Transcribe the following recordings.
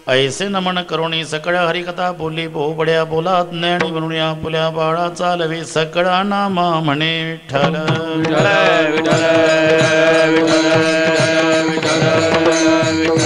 ऐसे नमन करुणी सकळ्या हरिकथा बोली बड्या बोला ज्ञानी म्हणूया पुल्या बाळा चालवे सकळा नामा म्हणे विठ्ठल विठ्ठल विठ्ठल विठ्ठल विठ्ठल विठ्ठल विठ्ठल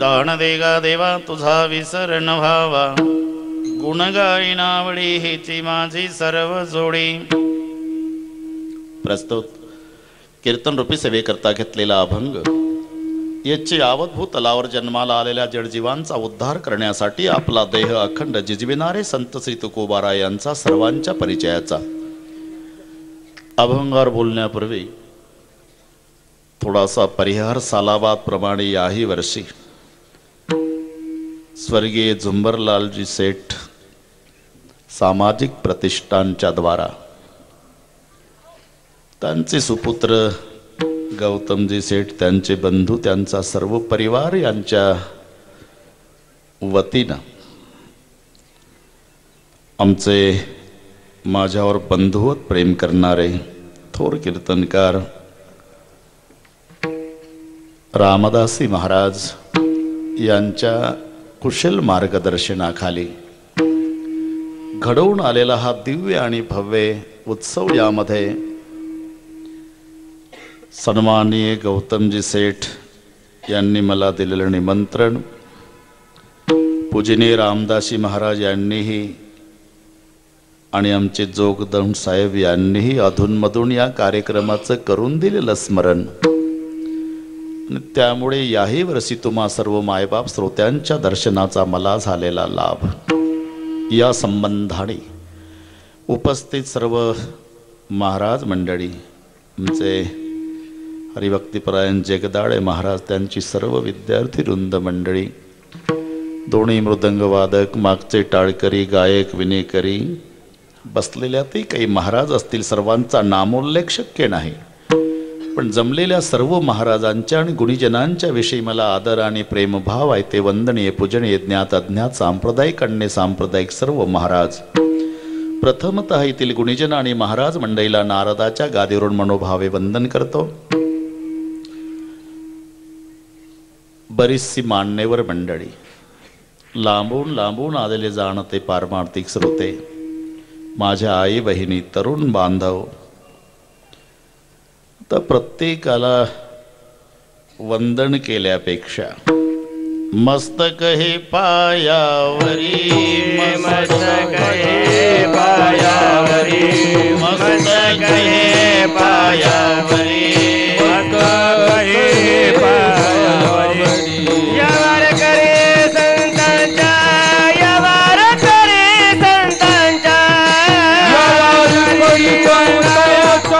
दान देगा देवा तुझा विसर न व्हावा गुण गायनावळी हेची माझी सर्व जोडी. प्रस्तुत कीर्तन रूपी सेवेकरता घेतलेला अभंग याची आवतभूत तलावर जन्माला आलेल्या जडजीवांचा उद्धार करण्यासाठी आपला देह अखंड जिजविणारे संत श्री तुकोबाराय यांचा सर्वांच्या परिचयाचा. अभंगावर बोलण्यापूर्वी थोडासा परिहार सालाबाद प्रमाणे याही वर्षी स्वर्गीय झुंबरलालजी सेठ सामाजिक प्रतिष्ठानच्या द्वारा त्यांचे सुपुत्र गौतमजी सेठ, त्यांचे बंधू, त्यांचा सर्व परिवार यांच्या वतीनं आमचे माझ्यावर बंधुवत प्रेम करणारे थोर कीर्तनकार रामदासी महाराज यांच्या कुशल मार्गदर्शनाखाली घडवून आलेला हा दिव्य आणि भव्य उत्सव यामध्ये सन्माननीय गौतमजी सेठ यांनी मला दिलेलं निमंत्रण, पूजनीय रामदासी महाराज यांनीही आणि आमचे जोगदंड साहेब यांनीही अधूनमधून या कार्यक्रमाचं करून दिलेलं स्मरण, त्यामुळे याही वर्षी तुम्हा सर्व मायबाप श्रोत्यांच्या दर्शनाचा मला झालेला लाभ. या संबंधाने उपस्थित सर्व महाराज मंडळी, आमचे हरिभक्तिपरायण जगदाळे महाराज, त्यांची सर्व विद्यार्थी वृंद मंडळी, दोन्ही मृदंगवादक, मागचे टाळकरी, गायक, विनेकरी, बसलेल्यातही काही महाराज असतील, सर्वांचा नामोल्लेख शक्य नाही, पण जमलेल्या सर्व महाराजांच्या आणि गुणीजनांच्या विषयी मला आदर आणि प्रेमभाव आहे. ते वंदनीय, पूजनीय, ज्ञात अज्ञात, सांप्रदायिक अन्य सांप्रदायिक सर्व महाराज. प्रथमतः येथील गुणीजन आणि महाराज मंडळीला नारदाच्या गादीवरून मनोभावे वंदन करतो. बरीचशी मान्यवर मंडळी, लांबून लांबून आलेले जाणते पारमार्थिक श्रोते, माझ्या आई बहिणी, तरुण बांधव, तर प्रत्येकाला वंदन केल्यापेक्षा मस्तक हे पायावरी, मस्तक हे पायावरी, मस्तक हे पायावरी, मस्तक हे पायावरी, यावर करे संतांच्या, यावर करे संतांच्या, यावर कोणी संतांच्या,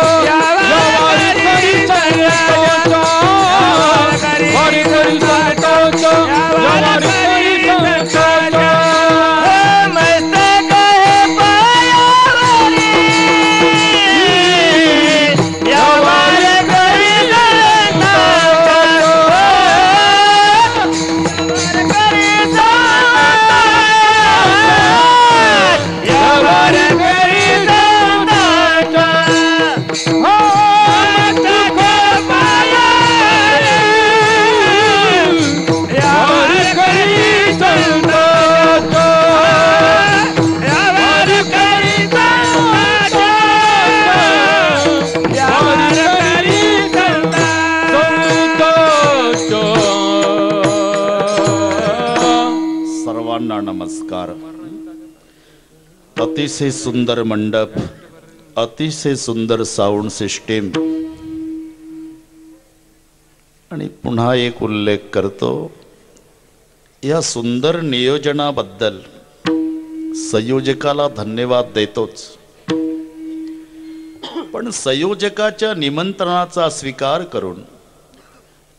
यावर नमस्कार. अतिशय सुंदर मंडप, अतिशय सुंदर साऊंड सिस्टीम. आणि पुन्हा एक उल्लेख करतो, या सुंदर नियोजनाबद्दल संयोजकाला धन्यवाद देतोच, पण संयोजकाच्या निमंत्रणाचा स्वीकार करून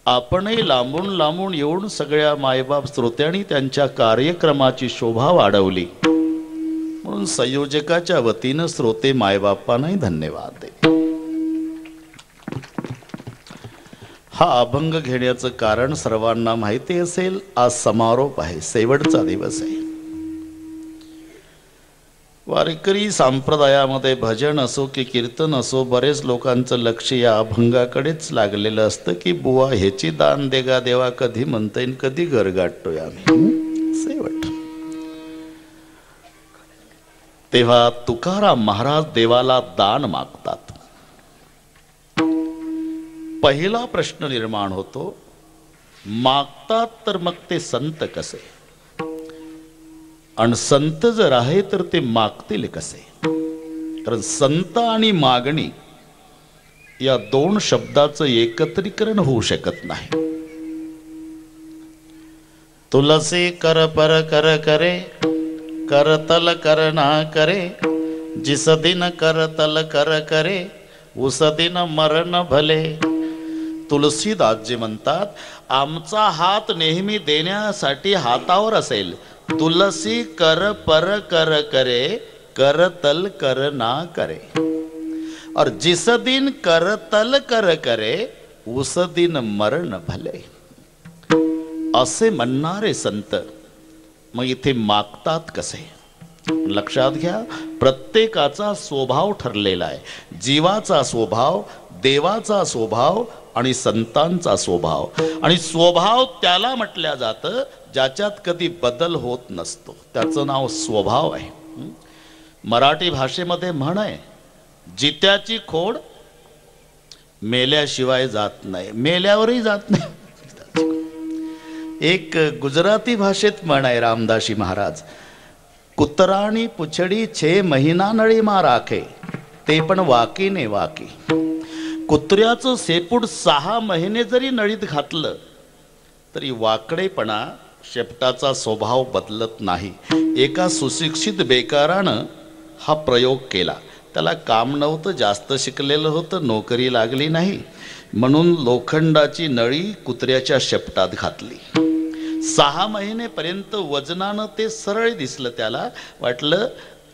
आपणही लांबून लांबून येऊन सगळ्या मायबाप श्रोत्यांनी त्यांच्या कार्यक्रमाची शोभा वाढवली, म्हणून संयोजकाच्या वतीनं श्रोते मायबापांनाही धन्यवाद दे. हा अभंग घेण्याचं कारण सर्वांना माहिती असेल, आज समारोप आहे, शेवटचा दिवस आहे. वारकरी संप्रदायामध्ये भजन असो की कीर्तन असो, बरेच लोकांचं लक्ष या अभंगाकडेच लागलेलं असतं की बुवा ह्याची दान देगा देवा कधी म्हणता येईल, कधी घर गाठतोय आम्ही. शेवट तेव्हा तुकाराम महाराज देवाला दान मागतात. पहिला प्रश्न निर्माण होतो, मागतात तर मग ते संत कसे, आणि संत जर आहे तर ते मागतील कसे. कारण संत आणि मागणी या दोन शब्दाचं एकत्रीकरण होऊ शकत नाही. तुलसी कर पर कर करे, करतल कर ना करे, जिस दिन करतल कर करे, उस दिन मरण भले. तुलसीदासजी म्हणतात, आमचा हात नेहमी देण्यासाठी हातावर असेल. तुलसी कर पर कर करे, करतल कर ना करे, और जिस दिन करतल कर करे, उस दिन मरण भले. असे म्हणणारे संत मग इथे मागतात कसे. लक्षात घ्या, प्रत्येकाचा स्वभाव ठरलेला आहे. जीवाचा स्वभाव, देवाचा स्वभाव आणि संतांचा स्वभाव. आणि स्वभाव त्याला म्हटल्या जातं ज्याच्यात कधी बदल होत नसतो, त्याचं नाव स्वभाव आहे. मराठी भाषेमध्ये म्हण आहे, जित्याची खोड मेल्याशिवाय जात नाही, मेल्यावरही जात नाही. एक गुजराती भाषेत म्हण आहे रामदासी महाराज, कुत्राणी पुछडी छे महिना नळी मा राखे, ते पण वाकी ने वाकी. कुत्र्याचं शेपूट 6 महिने जरी नळीत घातलं तरी वाकडेपणा, शेपटाचा स्वभाव बदलत नाही. एका सुशिक्षित बेकारानं हा प्रयोग केला. त्याला काम नव्हतं, जास्त शिकलेलं होतं, नोकरी लागली नाही, म्हणून लोखंडाची नळी कुत्र्याच्या शेपटात घातली. 6 महिनेपर्यंत वजनानं ते सरळ दिसलं. त्याला वाटलं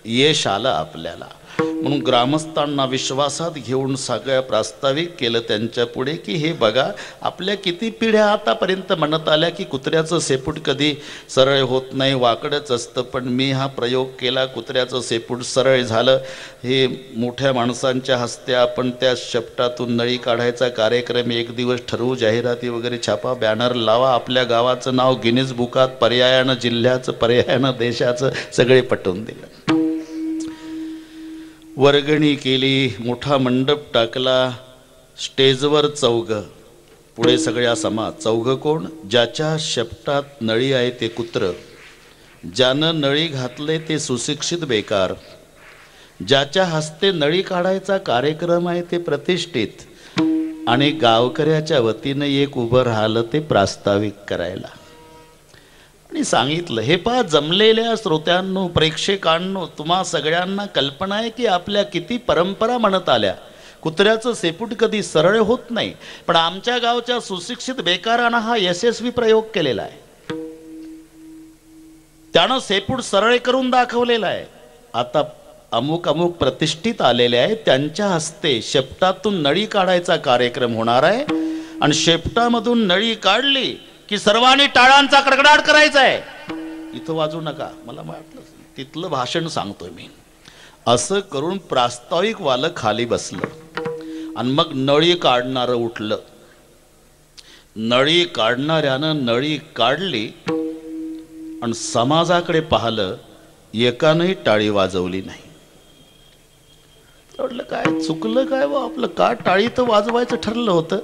यश आलं आपल्याला, म्हणून ग्रामस्थांना विश्वासात घेऊन सगळ्या प्रास्ताविक केलं त्यांच्या पुढे की हे बघा, आपल्या किती पिढ्या आतापर्यंत म्हणत आल्या की कुत्र्याचं शेपूट कधी सरळ होत नाही, वाकडच असतं, पण मी हा प्रयोग केला, कुत्र्याचं शेपूट सरळ झालं. हे मोठ्या माणसांच्या हस्ते आपण त्या शेपटातून नळी काढायचा कार्यक्रम एक दिवस ठरवू, जाहिराती वगैरे छापा, बॅनर लावा, आपल्या गावाचं नाव गिनीज बुकात, पर्यायानं जिल्ह्याचं, पर्यायानं देशाचं, सगळे पटवून दिलं. वर्गणी केली, मोठा मंडप टाकला, स्टेजवर चौघ, पुढे सगळ्या समाज. चौघ कोण? ज्याच्या शेपटात नळी आहे ते कुत्र, ज्यानं नळी घातले ते सुशिक्षित बेकार, ज्याच्या हस्ते नळी काढायचा कार्यक्रम आहे ते प्रतिष्ठित, आणि गावकऱ्याच्या वतीनं एक उभं राहिलं ते प्रास्ताविक करायला. आणि सांगितलं, हे पहा जमलेल्या श्रोत्यांनो, प्रेक्षकांनो, तुम्हा सगळ्यांना कल्पना आहे की आपल्या किती परंपरा म्हणत आल्या. कुत्र्याचं शेपूट कधी सरळ होत नाही, पण आमच्या गावच्या सुशिक्षित बेकारानं हा यशस्वी प्रयोग केलेला आहे. त्यानं शेपूट सरळ करून दाखवलेला आहे. आता अमुक अमुक प्रतिष्ठित आलेले आहे, त्यांच्या हस्ते शेपटातून नळी काढायचा कार्यक्रम होणार आहे. आणि शेपटामधून नळी काढली की सर्वांनी टाळांचा कडकडाट करायचा आहे. इथं वाजू नका, मला वाटलं तिथलं भाषण सांगतोय मी. असं करून प्रास्ताविक वालं खाली बसलं आणि मग नळी काढणारं उठलं. नळी काढणाऱ्यानं नळी काढली आणि समाजाकडे पाहिलं, एकानंही टाळी वाजवली नाही. म्हटलं काय चुकलं काय व आपलं, का टाळी तर वाजवायचं ठरलं होतं.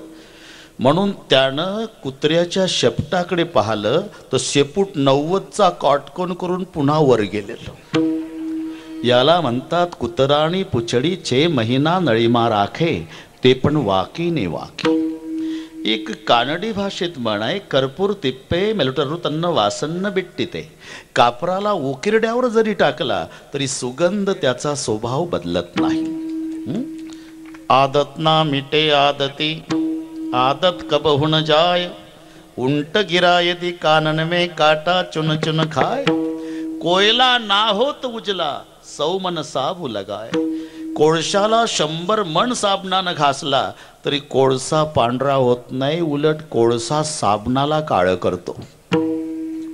म्हणून त्यानं कुत्र्याच्या शेपटाकडे पाहिलं तर शेपूट 90चा कॉटकोन करून पुन्हा वर गेलेलं. याला म्हणतात कुतराणी पुछडी छे महिना नळीमा राखे ते पण वाकीने वाकी. एक कानडी भाषेत म्हण आहे, कर्पूर तिप्पे मेलुटरू तन्न वासन्न बिट्टिते. कापराला उकिरड्यावर जरी टाकला तरी सुगंध त्याचा स्वभाव बदलत नाही. आदत ना मिटे आदती आदत कब हुन जाय उंट गिरा यदि कानन में काटा चुन चुन खाए. कोयला ना होत उजला सौमन साबू लगाय. कोळशाला 100 मण साबणानं घासला तरी कोळसा पांढरा होत नाही, उलट कोळसा साबणाला काळं करतो.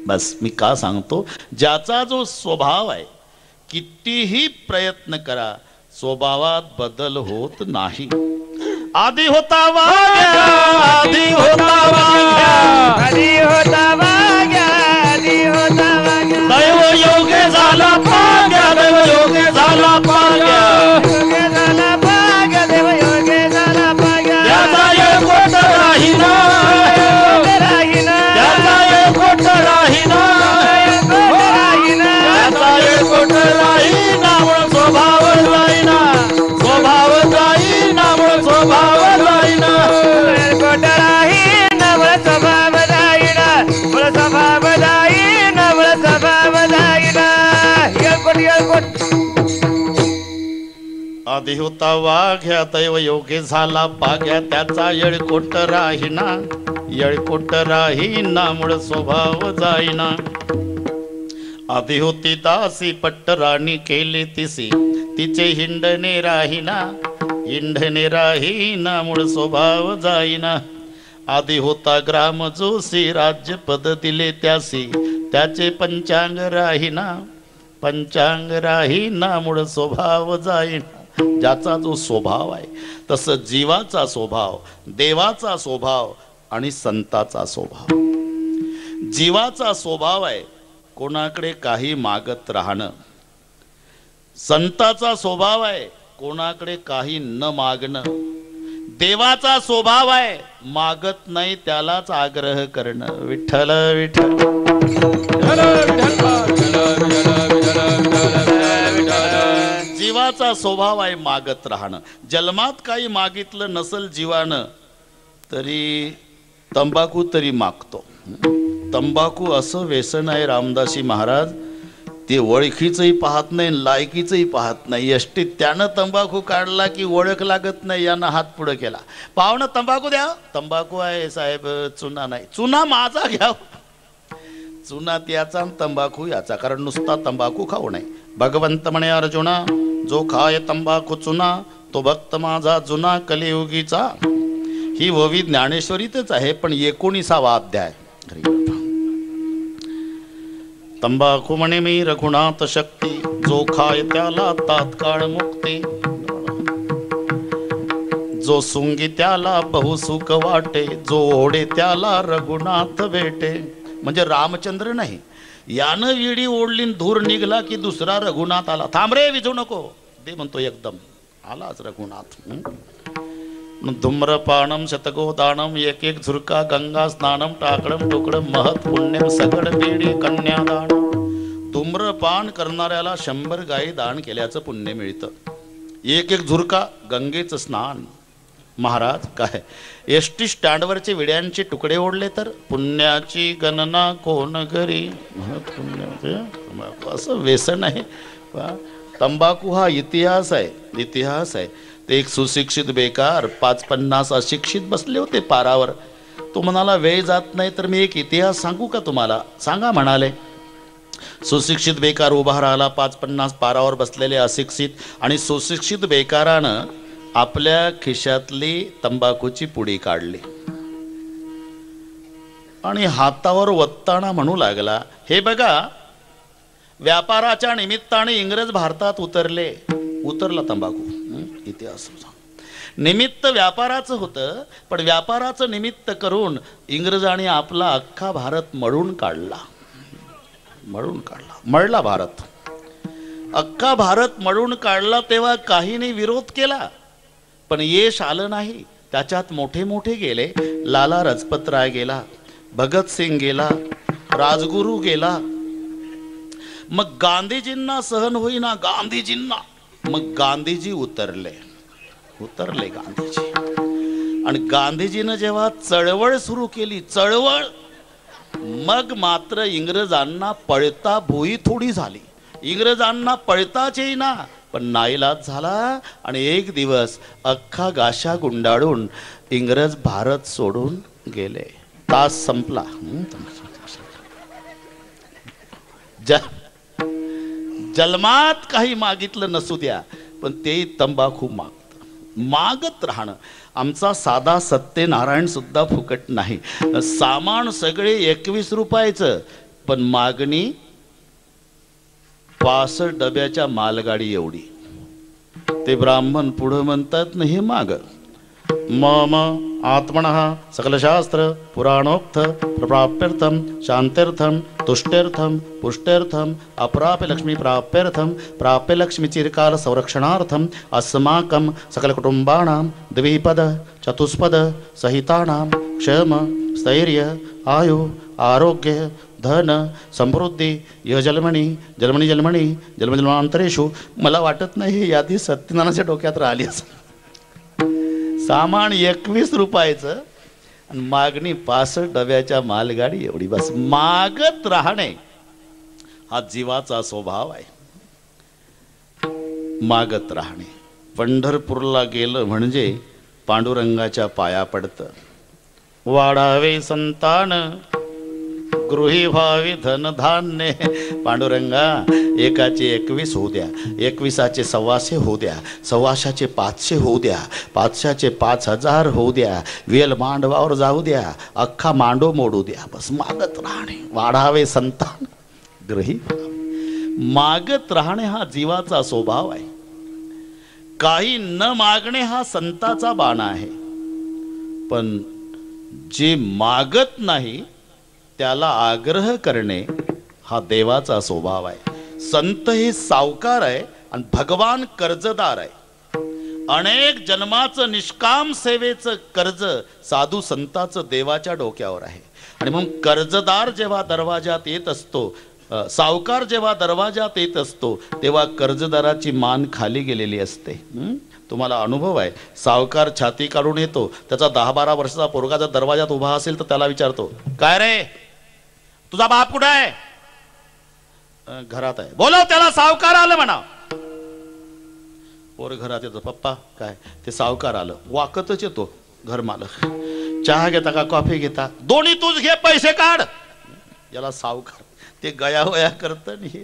बस मी का सांगतो, ज्याचा जो स्वभाव आहे कितीही प्रयत्न करा स्वभावात बदल होत नाही. आधी होता वाग्या आधी होता वाग्या आधी होता वाग्या आधी होता वाग्या. दैव योगे झाला पाग्या दैव योगे झाला पाग्या योगे झाला पाग्या दैव योगे झाला पाग्या. त्याचा एक कोट राहिना त्याचा एक कोट राहिना त्याचा एक कोट राहिना म्हणून स्वभाव जाईना स्वभाव जाईना म्हणून स्वभाव जाईना कोट राहिना म्हणून स्वभाव जाईना म्हणून स्वभाव जाईना म्हणून स्वभाव जाईना. आधी होता वाघ्या दैव योगे झाला पाग्या. त्याचा येळकोट राहीना येळकोट राहीना मूळ स्वभाव जाईना. आधी होती दासी पट्टराणी केली तिसी तिचे हिंडणे राहीना हिंडणे राहीना मूळ स्वभाव जाईना. आधी होता ग्राम जोशी राज्य पद दिले त्यासी त्याचे पंचांग राहीना पंचांग राहीना मूळ स्वभाव जाईना. ज्याचा जो स्वभाव आहे तसं जीवाचा स्वभाव, देवाचा स्वभाव आणि संताचा स्वभाव. जीवाचा स्वभाव आहे कोणाकडे काही मागत राहणं. संताचा स्वभाव आहे कोणाकडे काही न मागणं. देवाचा स्वभाव आहे मागत नाही त्यालाच आग्रह करणं. विठ्ठल विठ्ठल जीवाचा स्वभाव आहे मागत राहणं. जन्मात काही मागितलं नसल जीवानं तरी तंबाखू तरी मागतो. तंबाखू असं व्यसन आहे रामदासी महाराज, ते ओळखीचंही पाहत नाही लायकीचंही पाहत नाही. यष्टीत त्यानं तंबाखू काढला की ओळख लागत नाही, यानं हात पुढं केला. पाहुणं तंबाखू द्या. तंबाखू आहे साहेब, चुना नाही. चुना माझा घ्या. चुना त्याचा तंबाखू याचा, कारण नुसता तंबाखू खाऊ नये. भगवंत म्हणे अर्जुना जो खाय तंबाखू चुना तो भक्त माझा जुना कलियुगीचा. ही ववी ज्ञानेश्वरीतच आहे पण 19वा अध्याय. तंबाखू म्हणे मी रघुनाथ शक्ती जो खाय त्याला तात्काळ मुक्ती. जो सुंगी त्याला बहुसुख वाटे जो ओढे त्याला रघुनाथ भेटे. म्हणजे रामचंद्र नाही, यानं विडी ओढली धूर निघला की दुसरा रघुनाथ आला. थांब रे विजू नको दे म्हणतो एकदम आलाच रघुनाथ. धूम्रपानम शतगोदानम एक एक झुरका गंगा स्नानम टाकडम टुकडम महत पुण्यम सगड बेडी कन्यादान. धूम्रपान करणाऱ्याला 100 गायी दान केल्याचं पुण्य मिळतं. एक एक झुरका गंगेचं स्नान. महाराज काय एसटी स्टँडवरचे विड्यांचे तुकडे ओढले तर पुण्याची गणना कोण घरी. असं व्यसन आहे. तंबाखू हा इतिहास आहे इतिहास आहे. ते एक सुशिक्षित बेकार 5-50 अशिक्षित बसले होते पारावर. तो म्हणाला वेळ जात नाही तर मी एक इतिहास सांगू का तुम्हाला. सांगा म्हणाले. सुशिक्षित बेकार उभा राहिला, 5-50 पारावर बसलेले अशिक्षित आणि सुशिक्षित बेकारानं आपल्या खिशातली तंबाखूची पुडी काढली आणि हातावर वत्ताना म्हणू लागला, हे बघा व्यापाराच्या निमित्ताने इंग्रज भारतात उतरला तंबाखू. इतिहास निमित्त व्यापाराचं होतं पण व्यापाराचं निमित्त करून इंग्रजांनी आपला अख्खा भारत मळून काढला. मळला भारत. अख्खा भारत मळून काढला तेव्हा काहींनी विरोध केला पण यश आलं नाही. त्याच्यात मोठे मोठे गेले. लाला राजपतराय गेला, भगतसिंग गेला, राजगुरू गेला. मग गांधीजींना सहन होईना, गांधीजींना. मग गांधीजी उतरले गांधीजी. आणि गांधीजीनं जेव्हा चळवळ सुरू केली, चळवळ, मग मात्र इंग्रजांना पळता भुई थोडी झाली. इंग्रजांना पळताच येईना, पण नाईलाज झाला. आणि एक दिवस अख्खा गाशा गुंडाळून इंग्रज भारत सोडून गेले. तास संपला. जन्मात काही मागितलं नसू द्या, पण ते तंबाखू मागत राहणं. आमचा साधा सत्यनारायण सुद्धा फुकट नाही. सामान सगळे 21 रुपयाचं, पण मागणी 65 डब्याच्या मालगाडी एवढी. ते ब्राह्मण पुढं म्हणतात ना, हे माग. मम आत्मनः सकलशास्त्र पुराणोक्त प्राप्यर्थम शांत्यर्थम तुष्टेर्थम पुष्टेर्थम अप्राप्य लक्ष्मी प्राप्यर्थम प्राप्य लक्ष्मी चिरकाल संरक्षणार्थम अस्माकं सकल कुटुंबानां द्विपद चतुष्पद सहितानां क्षेम स्थैर्य आयु आरोग्य धन समृद्धी य जन्मणी जन्मणी जन्मणी जन्मजन्मांतरेषु. मला वाटत नाही ही यादी सत्यनारायणाच्या डोक्यात राहिली असेल. सामान 21 रुपयाचं आणि मागणी 65 डब्याच्या मालगाडी एवढी. बस मागत राहणे हा जीवाचा स्वभाव आहे. मागत राहणे. पंढरपूरला गेलं म्हणजे पांडुरंगाच्या पाया पडतं. वाढावे संतान गृही व्हावी धनधान्य. पांडुरंगा, एकाचे 21 होऊ द्या, 21चे 1,200 होऊ द्या, 1,200चे 500 होऊ द्या, 500चे 5,000 होऊ द्या, वेल मांडवावर जाऊ द्या, अख्खा मांडो मोडू द्या. बस मागत राहणे. वाढावे संतान गृही. मागत राहणे हा जीवाचा स्वभाव आहे. काही न मागणे हा संताचा बाणा आहे. पण जे मागत नाही त्याला आग्रह करणे हा देवाचा स्वभाव आहे. संत हे सावकार आहे आणि भगवान कर्जदार आहे. अनेक जन्माचं निष्काम सेवेचं कर्ज साधू संताचं देवाच्या डोक्यावर आहे. आणि म्हणून कर्जदार जेव्हा दरवाजात येत असतो, सावकार जेव्हा दरवाजात येत असतो, तेव्हा कर्जदाराची मान खाली गेलेली असते. तुम्हाला अनुभव आहे. सावकार छाती काढून येतो, त्याचा 10-12 वर्षाचा पोरगा जर दरवाजात उभा असेल तर त्याला विचारतो, काय रे तुझा बाप कुठं आहे? घरात आहे. बोलव त्याला, सावकार आलं म्हणा. पोर घरात येतो, पप्पा काय? ते सावकार आलं. वाकतच येतो घर मालक. चहा घेता का कॉफी घेता? दोन्ही तूच घे, पैसे काढ. याला सावकार. ते गया वया करत नाही.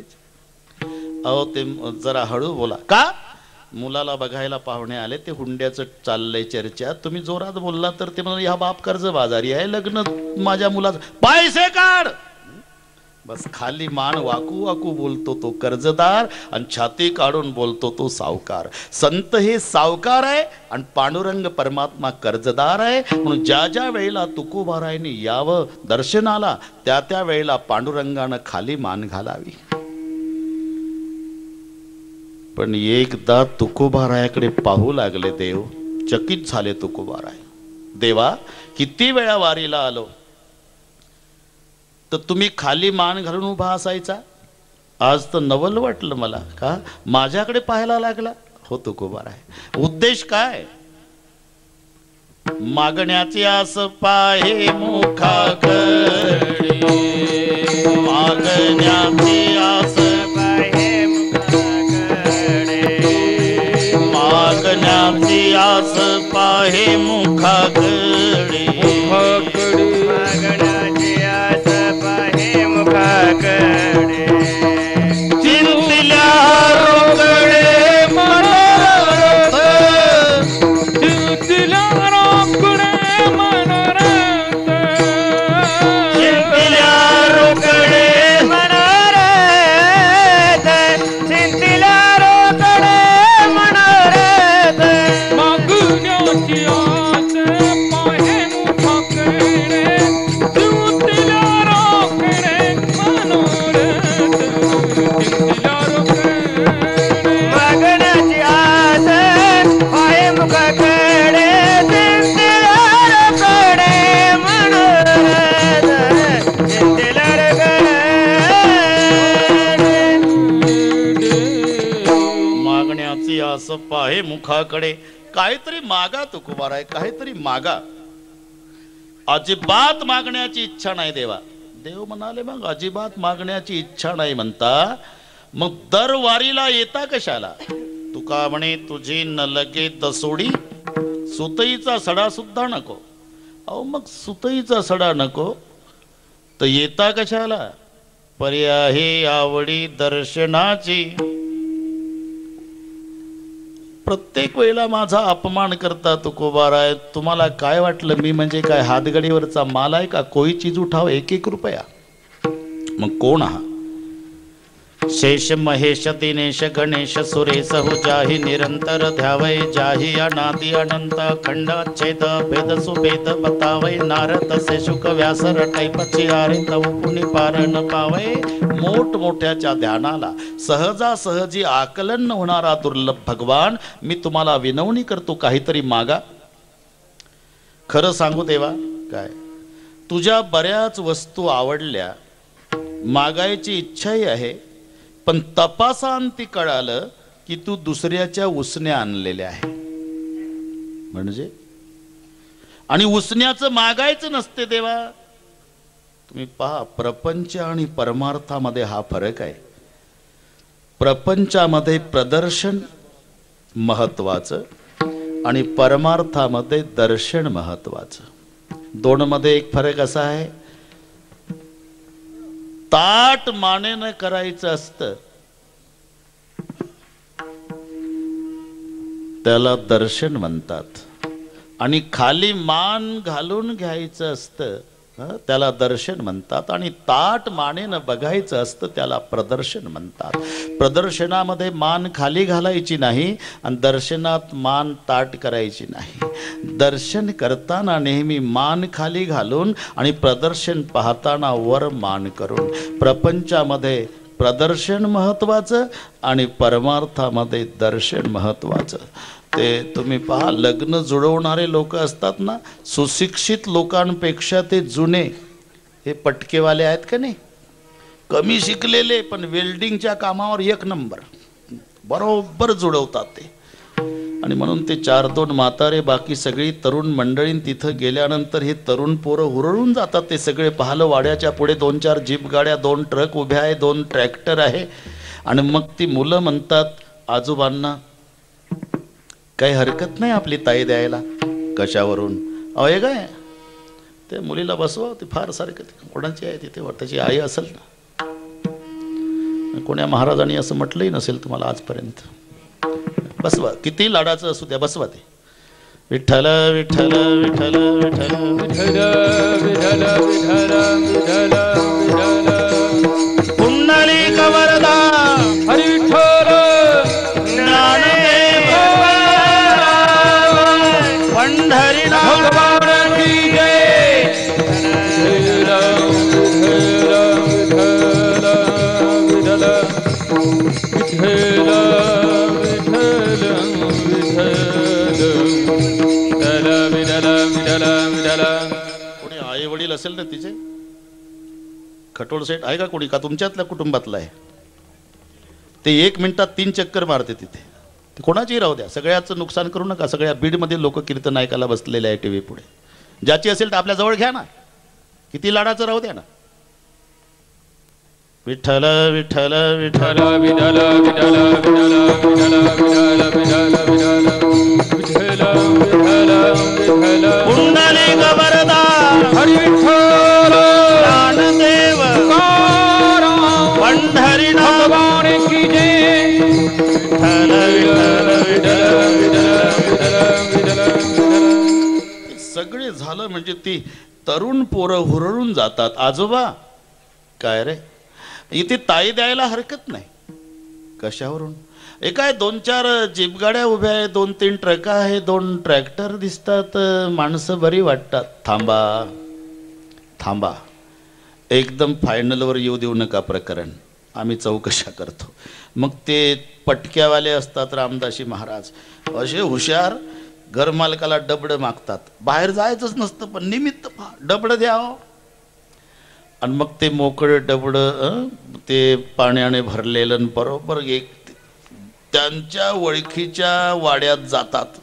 अहो ते जरा हळू बोला. का? मुलाला बघायला पाहुणे आले, ते हुंड्याचं चाललंय चर्चा. तुम्ही जोरात बोलला तर ते म्हणून ह्या बाप कर्ज बाजारी आहे, लग्न माझ्या मुलाचं, पैसे काढ. बस खाली मान वाकू वाकू बोलतो तो कर्जदार आणि छाती काढून बोलतो तो सावकार. संत हे सावकार आहे आणि पांडुरंग परमात्मा कर्जदार आहे. म्हणून ज्या ज्या वेळेला तुकोबारायने यावं दर्शनाला, त्या त्या वेळेला पांडुरंगानं खाली मान घालावी. पण एकदा तुकोबारायाकडे पाहू लागले देव. चकित झाले तुकोबाराय. देवा, किती वेळा वारीला आलो तर तुम्ही खाली मान घालून उभा असायचा. आज तर नवल वाटलं मला. का माझ्याकडे पाहायला लागला? हो तुकोबाराय, उद्देश काय? मागण्याची आस पाहे मुखाकडे, मागण्याची आस पाहे मुखाकडे, मागण्याची आस पाहे मुखाकडे, मागण्याची आस पाहे मुखाकडे, चिंतल्या रोकडे मनोरथ, चिंतल्या रोकडे मनोरथ, चिंतल्या रोकडे मनोरथ, चिंतल्या रोकडे मनोरथ, मागण्याची आस पाहे मुखाकडे, आहे मुखाकडे. काहीतरी मागा तुकोबाराय, काहीतरी मागा. अजिबात मागण्याची इच्छा नाही देवा. देव म्हणाले मग अजिबात मागण्याची इच्छा नाही म्हणता मग दर वारीला येता कशाला. तुका म्हणे तुझी न लगे दसोडी, सुतईचा सडा सुद्धा नको. अहो मग सुतईचा सडा नको तर येता कशाला. पर्याय आवडी दर्शनाची. प्रत्येक वेळेला माझा अपमान करता तुकोबाराय. तुम्हाला काय वाटलं मी म्हणजे काय हातगडीवरचा माल आहे का. कोई चीज उठाव 1-1 रुपया. मग कोण आहात. शेष महेश दिनेश गणेश सुरेश हो जाही निरंतर ध्यावय. जाही अनादि अनंत खंडाच्छेद भेद सुभेद बतावय. नारद से शुक व्यास रटै पचिहारे तव पुनि पार न पावय. मोठमोठ्याच्या ध्यानाला सहजासहजी आकलन होणारा दुर्लभ भगवान, मी तुम्हाला विनवणी करतो काहीतरी मागा. खरं सांगू देवा काय तुझ्या बऱ्याच वस्तू आवडल्या, मागायची इच्छाही आहे, पण तपासांती कळालं की तू दुसऱ्याच्या उसण्या आणलेल्या आहे. म्हणजे आणि उसण्याचं मागायचं नसते देवा. तुम्ही पहा प्रपंच आणि परमार्थामध्ये हा फरक आहे. प्रपंचामध्ये प्रदर्शन महत्वाचं आणि परमार्थामध्ये दर्शन महत्वाचं. दोनमध्ये एक फरक असा आहे, ताट मानेनं करायचं असतं त्याला दर्शन म्हणतात आणि खाली मान घालून घ्यायचं असतं त्याला दर्शन म्हणतात आणि ताट मानेनं बघायचं असतं त्याला प्रदर्शन म्हणतात. प्रदर्शनामध्ये मान खाली घालायची नाही आणि दर्शनात मान ताट करायची नाही. दर्शन करताना नेहमी मान खाली घालून आणि प्रदर्शन पाहताना वर मान करून. प्रपंचामध्ये प्रदर्शन महत्वाचं आणि परमार्थामध्ये दर्शन महत्वाचं. ते तुम्ही पहा लग्न जुळवणारे लोक असतात ना, सुशिक्षित लोकांपेक्षा ते जुने हे पटकेवाले आहेत का नाही. कमी शिकलेले पण वेल्डिंगच्या कामावर 1 नंबर, बरोबर जुळवतात ते. आणि म्हणून ते 4-2 म्हातारे बाकी सगळी तरुण मंडळी तिथं गेल्यानंतर हे तरुण पोरं हुरळून जातात. ते सगळे पाहिलं वाड्याच्या पुढे 2-4 जीप गाड्या, 2 ट्रक उभ्या आहे, 2 ट्रॅक्टर आहे. आणि मग ती मुलं म्हणतात आजोबांना काही हरकत नाही आपली ताई द्यायला. कशावरून. अहो हे काय ते मुलीला बसवा, ती फार सारखं कोणाची आहे तिथे त्याची आई असेल ना. कोण्या महाराजांनी असं म्हटलंही नसेल तुम्हाला आजपर्यंत. बसवा, किती लाडाचं असू द्या बसवा ते. विठ्ठल विठ्ठल विठ्ठल विठ्ठल विठ्ठल विठ्ठल विठ्ठल विठ्ठल पुंडलिक वरदा हरी विठ्ठल पंढरीनाथ भगवान की जय. कोणी आई वडील असेल ना तिचे, खटोळ सेठ आहे का कोणी, का तुमच्यातल्या कुटुंबातला आहे, ते 1 मिनिटात 3 चक्कर मारते तिथे. ते कोणाचीही राहू द्या, सगळ्याचं नुकसान करू नका. सगळ्या बीडमध्ये लोक कीर्तन ऐकायला बसलेले आहे टीव्ही पुढे. ज्याची असेल तर आपल्या जवळ घ्या ना, किती लाडाचं राहू द्या ना. विठ्ठल विठ्ठल विठ्ठल विठ्ठल विठ्ठल विठ्ठल विठ्ठल विठ्ठल विठ्ठल पुंडलिक वरदा हरी विठ्ठल ज्ञानदेव पंढरीनाथ भगवान की जय. सगळे झालं म्हणजे ती तरुण पोरं हुरळून जातात. आजोबा काय रे, इथे ताई द्यायला हरकत नाही. कशावरून. एकाय 2-4 जीपगाड्या उभ्या आहे, 2-3 ट्रक आहे, 2 ट्रॅक्टर दिसतात, माणसं बरी वाटतात. थांबा थांबा, एकदम फायनलवर येऊ देऊ नका प्रकरण, आम्ही चौकशा करतो. मग ते पटक्यावाले असतात रामदासी महाराज, असे हुशार, घरमालकाला डबडं मागतात. बाहेर जायचंच नसतं पण निमित्त पहा डबडं द्यावं. आणि मग ते मोकळं डबडं ते पाण्याने भरलेलं बरोबर एक त्यांच्या ओळखीच्या वाड्यात जातात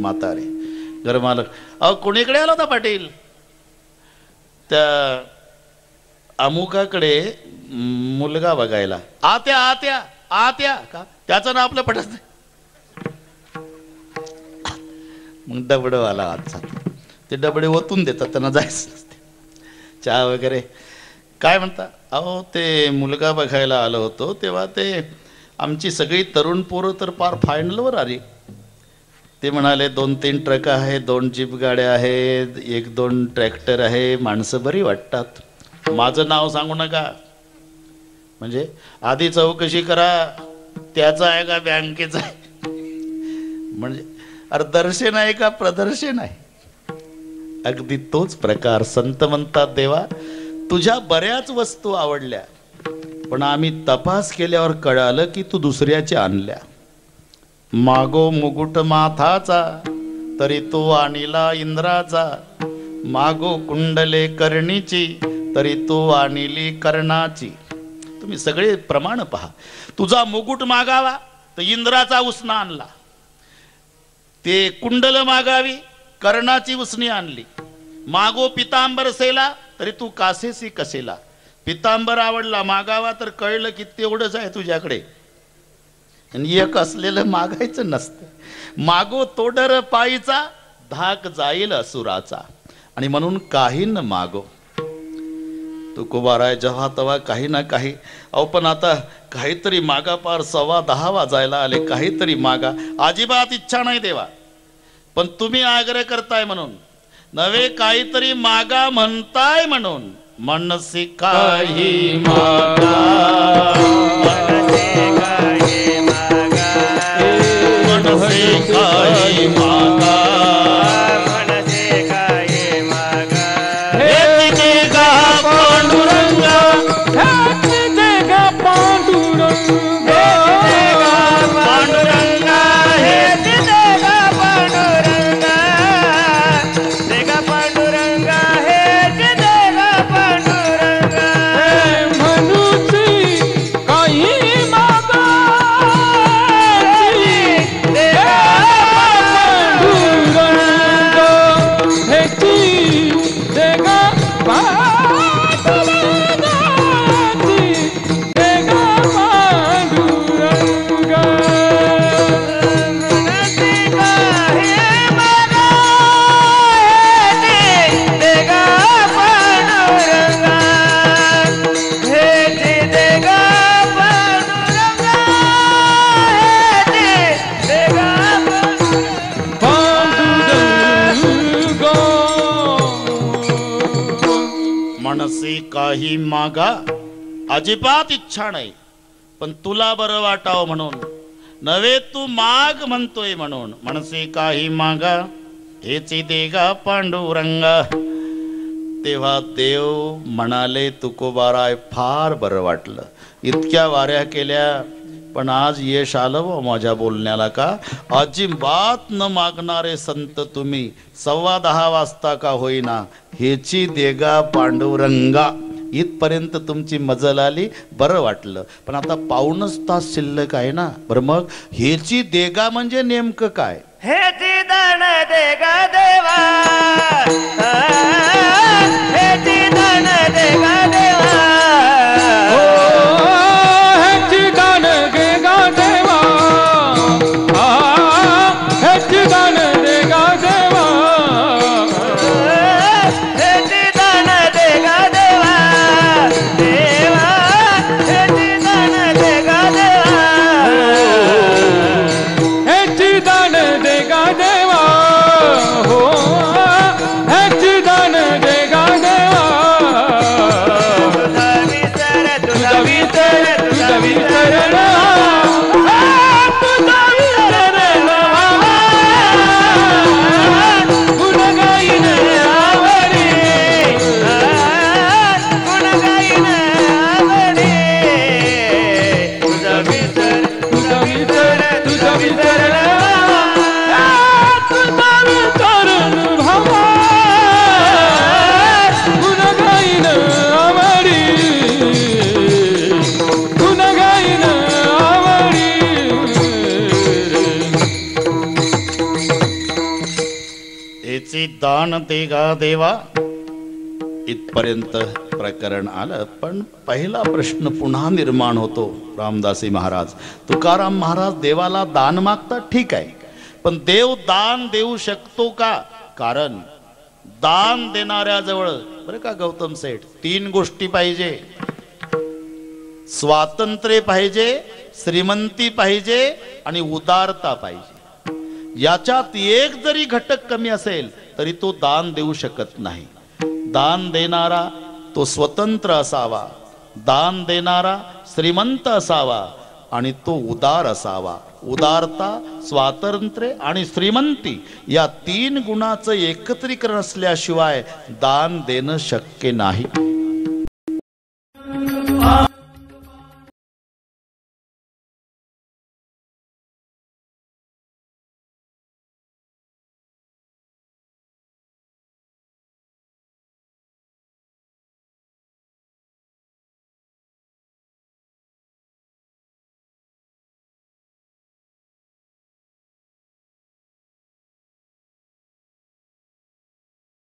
म्हातारे घरमालक. अहो कोणीकडे आला होता पाटील? त्या अमुकाकडे मुलगा बघायला. आत्या आत्या आत्या का? त्याचं नाव आपलं पटत नाही. मग डबडवाला आजचा ते डबडे ओतून देतात, त्यांना जायचं नसते. चहा वगैरे काय म्हणता? अहो ते मुलगा बघायला आलो होतो तेव्हा ते आमची सगळी तरुण पोरं तर पार फायनलवर आली. ते म्हणाले 2-3 ट्रक आहे, 2 जीप गाड्या आहेत, 1-2 ट्रॅक्टर आहे, माणसं बरी वाटतात. माझं नाव सांगू नका. म्हणजे आधी चौकशी करा त्याचा आहे का बँकेचा आहे. म्हणजे अरे दर्शन आहे का प्रदर्शन आहे? अगदी तोच प्रकार. संत म्हणतात देवा तुझ्या बऱ्याच वस्तू आवडल्या, पण आम्ही तपास केल्यावर कळालं की तू दुसऱ्याच्या आणल्या. मागो मुकुट माथाचा तरी तो आणिला इंद्राचा, मागो कुंडले कर्णीची तरी तो आणिली कर्णाची. तुम्ही सगळे प्रमाण पहा. तुझा मुकुट मागावा तर इंद्राचा उसना आणला, ते कुंडल मागावी कर्णाची उसनी आणली. मागो पितांबर सेला तरी तू कासेसी कसेला. पितांबर आवडला मागावा तर कळलं की तेवढंच आहे तुझ्याकडे, आणि एक असलेलं मागायचं नसतं. मागो तोडर पायीचा धाक जाईल असुराचा. आणि म्हणून काही न मागो. तुकोबाराय जेव्हा तेव्हा काही ना काही. अहो पण आता काहीतरी मागा. पार 10:15 वाजायला आले. काहीतरी मागा. अजिबात इच्छा नाही देवा, पण तुम्ही आग्रह करताय म्हणून नवे. काहीतरी मागा म्हणताय म्हणून. मनसी काही मागा, मनसी काही मागा, मनसी काही मागा, मनसी काही मागा. हे देगा पांडुरंगा, हे देगा पांडुरंगा, पांडुरंगा, हे देगा पांडुरंगा, देगा पांडुरंगा, हे देगा पांडुरंगा. मनुची काही मागा, देगा पांडुरंगा, हे देगा मनसी काही मागा. अजिबात इच्छा नाही, पण तुला बरं वाटावं म्हणून नव्हे. तू माग म्हणतोय म्हणून. मनसी काही मागा, हेची देगा पांडुरंगा. तेव्हा देव म्हणाले तुकोबाराय फार बरं वाटलं. इतक्या वाऱ्या केल्या पण आज यश आलं व माझ्या बोलण्याला का. अजिबात न मागणारे संत तुम्ही 10:15 वाजता का होईना हेची देगा पांडुरंगा. इथपर्यंत तुमची मजल आली, बरं वाटलं. पण आता 1.25 तास शिल्लक आहे ना. बरं मग हेची देगा म्हणजे नेमकं काय? हेची दान देगा देवा, हेची दान देगा देवा, हेची दान देगा देवा, हेची दान देगा देवा, हेची दान देगा देवा, देवा हेची दान देगा देवा, हेची दान देगा देवा, हो हेची दान दे गा देवा. इथपर्यंत प्रकरण आलं. पण पहिला प्रश्न पुन्हा निर्माण होतो. रामदासी महाराज, तुकाराम महाराज देवाला दान मागतात, ठीक आहे, पण देव दान देऊ शकतो का? कारण दान देणाऱ्याजवळ बरं का गौतम सेठ 3 गोष्टी पाहिजे. स्वातंत्र्य पाहिजे, श्रीमंती पाहिजे आणि उदारता पाहिजे. याच्यात एक जरी घटक कमी असेल तरी तो दान देऊ शकत नाही. दान देणारा तो स्वतंत्र असावा, दान देणारा श्रीमंत असावा आणि तो उदार असावा. उदारता, स्वातंत्र्य आणि श्रीमंती या 3 गुणाचं एकत्रीकरण असल्याशिवाय दान देणं शक्य नाही.